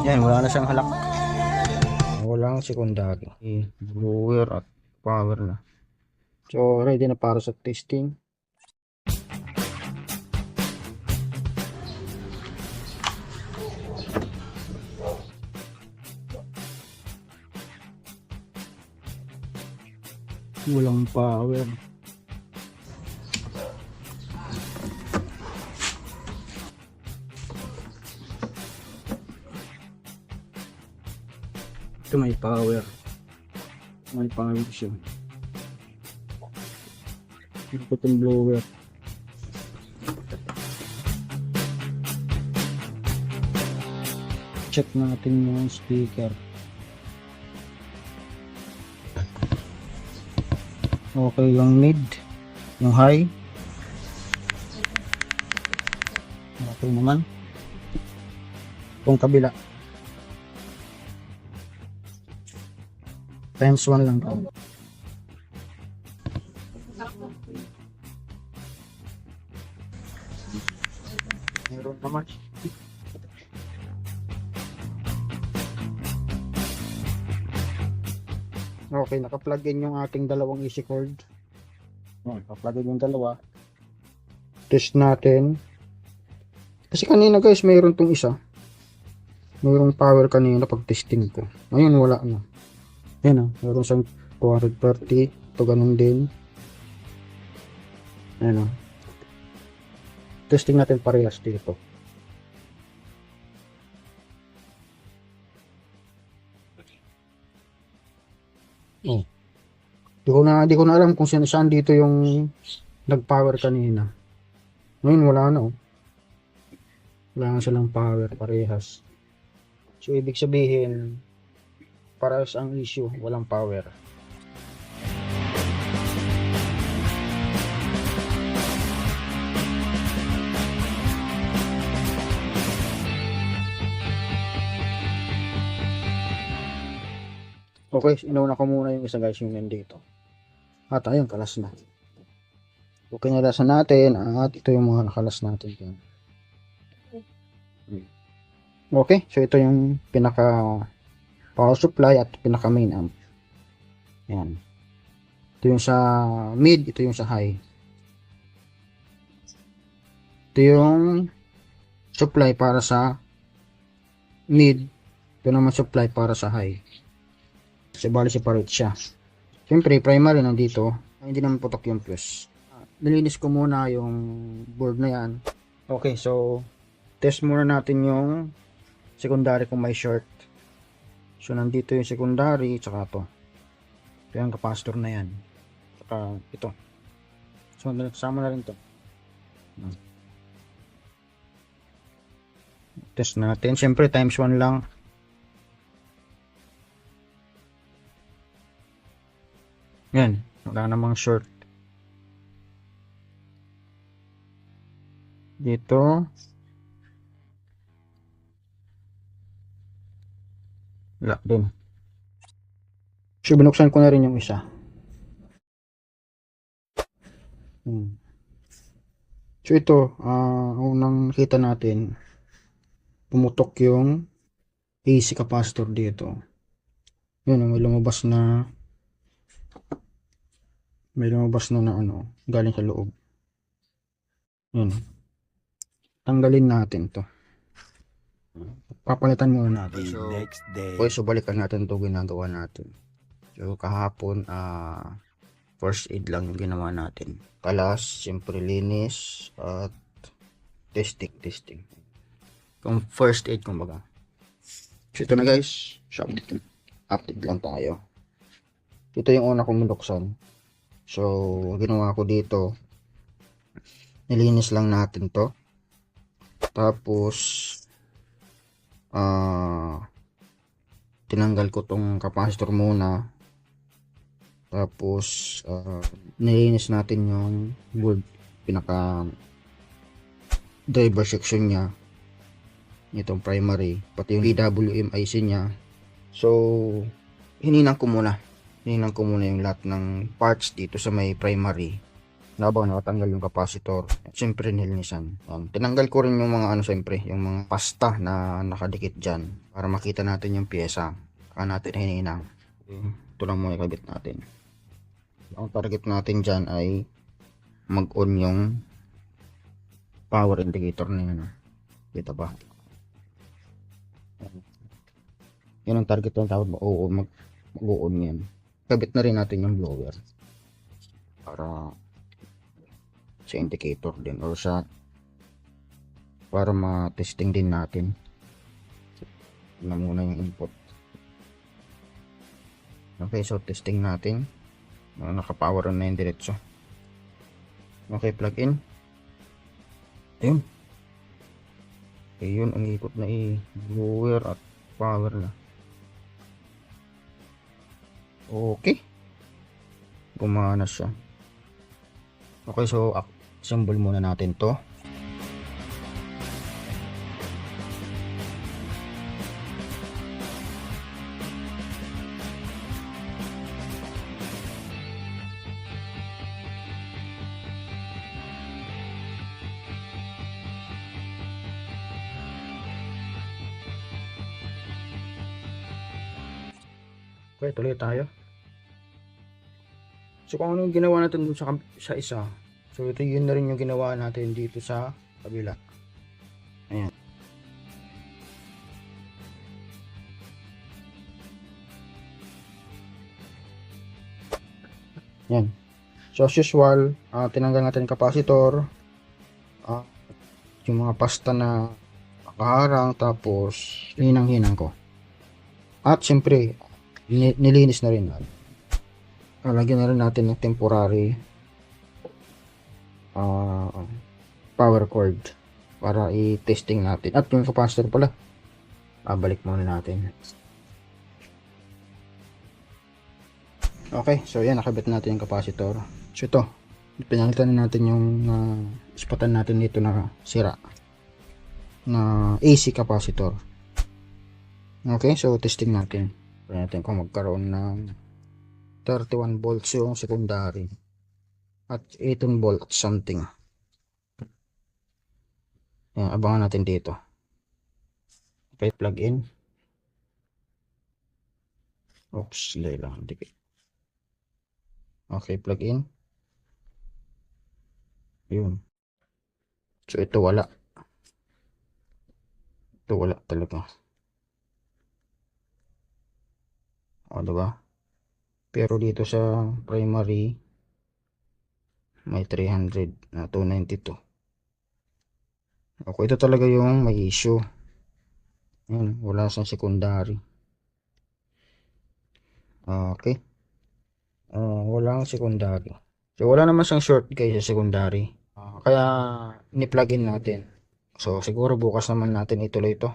Yan, wala na siyang halak. Walang secondary. Blower at power na. So, ready na para sa testing. Walang power. Ito may power. May power siya. Ito itong blower. Check natin yung speaker. Okay yung mid, yung high. Okay naman. Itong kabila. Times 1 lang daw. Meron naman. Okay, naka-plug in yung ating dalawang easy cord. Naka-plug in yung dalawa. Test natin. Kasi kanina guys, mayroon tong isa. Mayroong power kanina pag testing ko. Ngayon wala na. Yan mayroon siyang 230. Ito ganun din. Ayan testing natin parehas dito. Di ko na alam kung saan dito yung nag-power kanina. Ngayon wala na Wala na silang power parehas. So ibig sabihin parehas ang issue, walang power. Okay, inauna ko muna yung isa guys, yung nandito. At ayun, kalas na. So, kinalasan natin at ito yung mga nakalas natin dyan. Okay, so ito yung pinaka power supply at pinaka main amp. Yan. Ito yung sa mid, ito yung sa high. Ito yung supply para sa mid, ito naman supply para sa high. Kasi bali separate siya. Siyempre, primary nandito. Hindi naman putok yung fuse. Nilinis ko muna yung board na yan. Okay, so test muna natin yung secondary kung may short. So, nandito yung secondary, tsaka to. Ito yung capacitor na yan. Tsaka ito. So, sama na rin to. Test natin. Siyempre, times 1 lang. Yan, wala namang short. Dito. Wala din. So, binuksan ko na rin yung isa. So, ito, unang nakita natin, pumutok yung AC capacitor dito. Yun, may lumabas na galing sa loob. Yun. Tanggalin natin to. Papalitan muna natin. So balikan natin to ginagawa natin. So kahapon first aid lang yung ginawa natin. Kalas, siyempre linis at testing. Kung first aid kumbaga. So ito na guys, update lang tayo. Ito yung una kong binuksan. So ginawa ko dito, nilinis lang natin to. Tapos tinanggal ko tong capacitor muna. Tapos nilinis natin yung board, pinaka driver section nya, itong primary, pati yung PWM IC nya. So hininang ko muna yung lahat ng parts dito sa may primary. Habang nakatanggal yung capacitor, siyempre nilinisan. Tinanggal ko rin yung mga siyempre, yung mga pasta na nakadikit dyan para makita natin yung pyesa. Saka natin hininang. Ito lang muna ikabit natin. Ang target natin dyan ay mag-on yung power indicator na yun. Kita ba? Yan ang target ng tawag mo. Oo, mag-on yan. Kabit na rin natin yung blower para sa indicator din or sa para ma-testing din natin na muna yung input. Okay, so testing natin. Naka-power on na yung diretso. Okay, plug in. Ayun. Ayun, ang ikot na blower at power na. Okay. Gumana siya. Okay, so assemble muna natin to. Okay, tuloy tayo. So kung ano yung ginawa natin dun sa isa, so ito yun na rin yung ginawa natin dito sa kabila. Ayan. Yan. So as usual, tinanggal natin yung capacitor, yung mga pasta na nakaharang, tapos hinang-hinang ko. At siyempre, nilinis na rin natin. Lagyan na rin natin ng temporary power cord para i-testing natin. At yung capacitor pala, balik muna natin. Okay, so yan, nakabit natin yung capacitor. So ito, pinalitan na natin yung ispatan natin dito na sira na AC capacitor. Okay, so testing natin. Tignan natin kung magkaroon ng 31 volts yung secondary at 18 volts something. Yan, abangan natin dito. Okay, plug in. Oops, lang dikit. Okay, plug in. Yun. So ito wala. Ito wala talaga. O, diba? Pero dito sa primary may 300 na 292. Okay, ito talaga yung may issue. Yan, wala sa secondary. Okay. Walang secondary. So wala naman siyang short guys sa secondary. Kaya ni-plug in natin. So siguro bukas naman natin ituloy ito.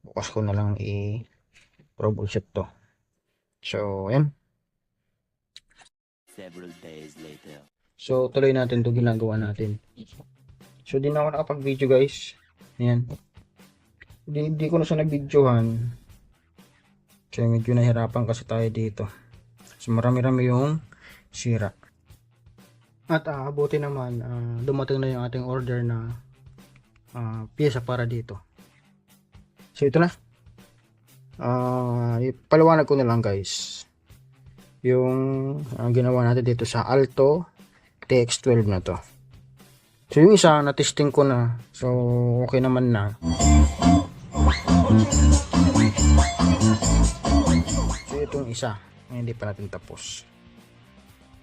Bukas ko na lang i-troubleshoot to. So yan. Several days later. So tuloy natin 'to ginagawa natin. So di na ako nakapag-video guys. Ayan. Hindi ko na siya nag-videohan. Kasi medyo nahirapan kasi tayo dito. So marami-rami yung sira. At buti naman dumating na yung ating order na pyesa para dito. So ito na. Paliwanag ko na lang guys. Yung ginawa natin dito sa Alto TX12 na to. So yung isa na testing ko na. So okay naman na. So itong isa hindi pa natin tapos.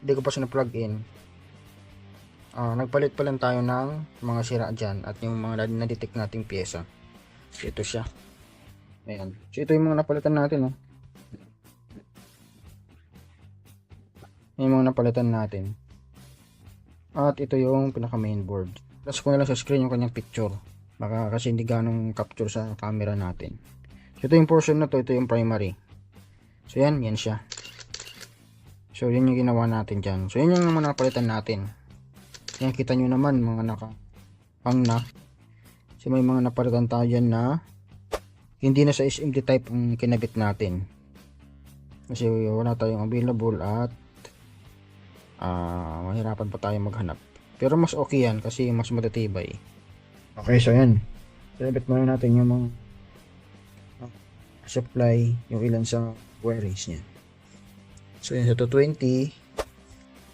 Hindi ko pa siya na-plug in. Nagpalit pa lang tayo ng mga sira dyan at yung mga na-detect nating pyesa. So ito siya. Ayan. So ito yung mga napalitan natin. Yung mga napalitan natin. At ito yung pinaka mainboard. Tapos ko na lang sa screen yung kanyang picture. Baka kasi hindi ganong capture sa camera natin. So ito yung portion na to, ito yung primary. So yan siya. So yun yung ginawa natin dyan. So yun yung mga napalitan natin. Yan kita nyo naman mga nakapang na. So may mga napalitan tayo dyan na hindi na sa SMD type ang kinabit natin. Kasi wala tayong available at mahirapan pa tayo maghanap. Pero mas okay yan kasi mas matatibay. Okay, so yan. Ilabit muna natin yung mga supply, yung ilan sa wirings niya. So yan sa 220,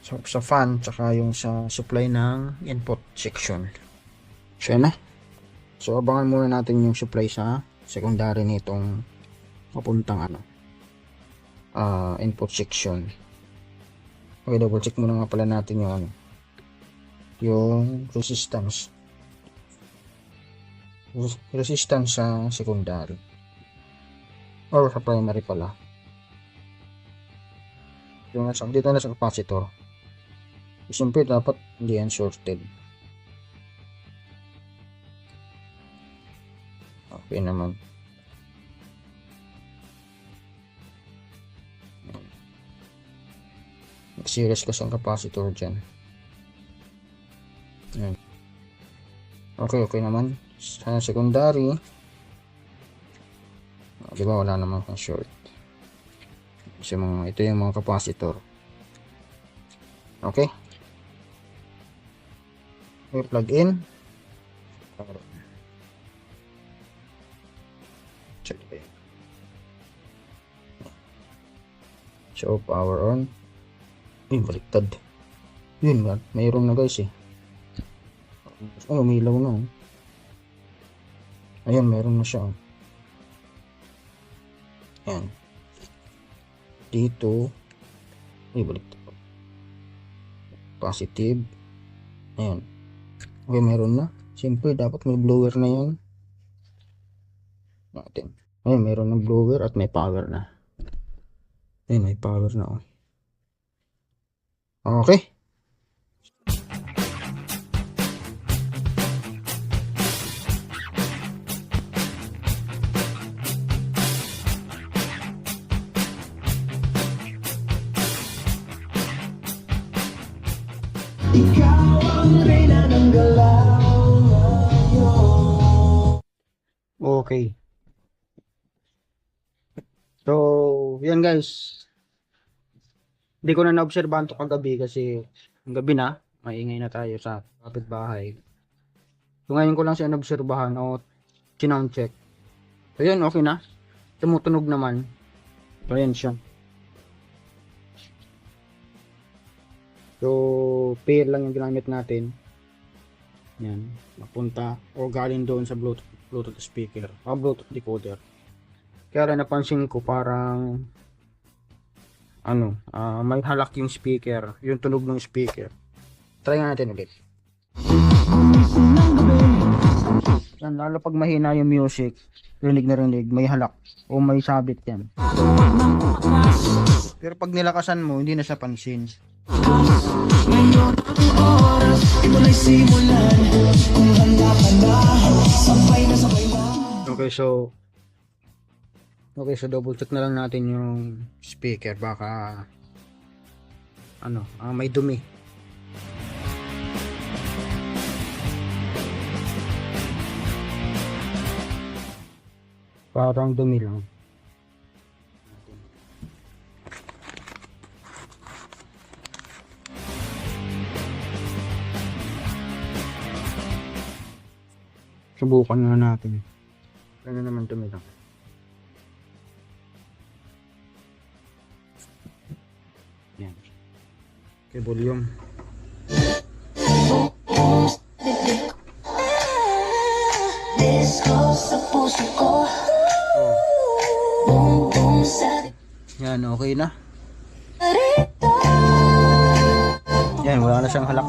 sa fan, tsaka yung sa supply ng input section. So yan na. So abangan muna natin yung supply sa secondary nitong papuntang input section. Okay, double check muna nga pala natin yung resistance sa secondary or sa primary pala. Yung dito na sa capacitor. Siyempre dapat hindi yan shorted. Okay naman. Series kasi ang capacitor dyan. Ayan. Okay naman. Sa secondary, diba wala naman kang short. Kasi ito yung mga capacitor. Okay. Plug in. Check it. Show power on. Baliktad. Yun nga, mayroon na guys eh. Umilaw na. Ayan, mayroon na siya. Ayan. Dito. Baliktad. Positive. Ayan. Okay, mayroon na. Siyempre, dapat may blower na yun. Natin. Ayan, mayroon ng blower at may power na. Ayan, may power na. Okay. Ikaw ang reyna ng galaw ngayon. Okay. So, yan guys. Hindi ko na naobserbahan ito kagabi kasi ang gabi na, maingay na tayo sa kapitbahay. So, ngayon ko lang siya naobserbahan o chinown check. So, yan, okay na. Tumutunog naman. So, yan siya. So, pair lang yung ginamit natin. Yan. Napunta o galing doon sa Bluetooth speaker. O Bluetooth decoder. Kaya napansin ko parang may halak yung speaker, yung tunog ng speaker. Try nga natin ulit. Yan, lalo pag mahina yung music, rinig na rinig, may halak o may sabit yan. Pero pag nilakasan mo, hindi na siya pansin. Okay, so double check na lang natin yung speaker, baka may dumi. Parang dumi lang. Subukan nga natin. Ano naman dumi lang. Yan. Okay, volume. Yan, okay na. Yan, wala na siyang halak.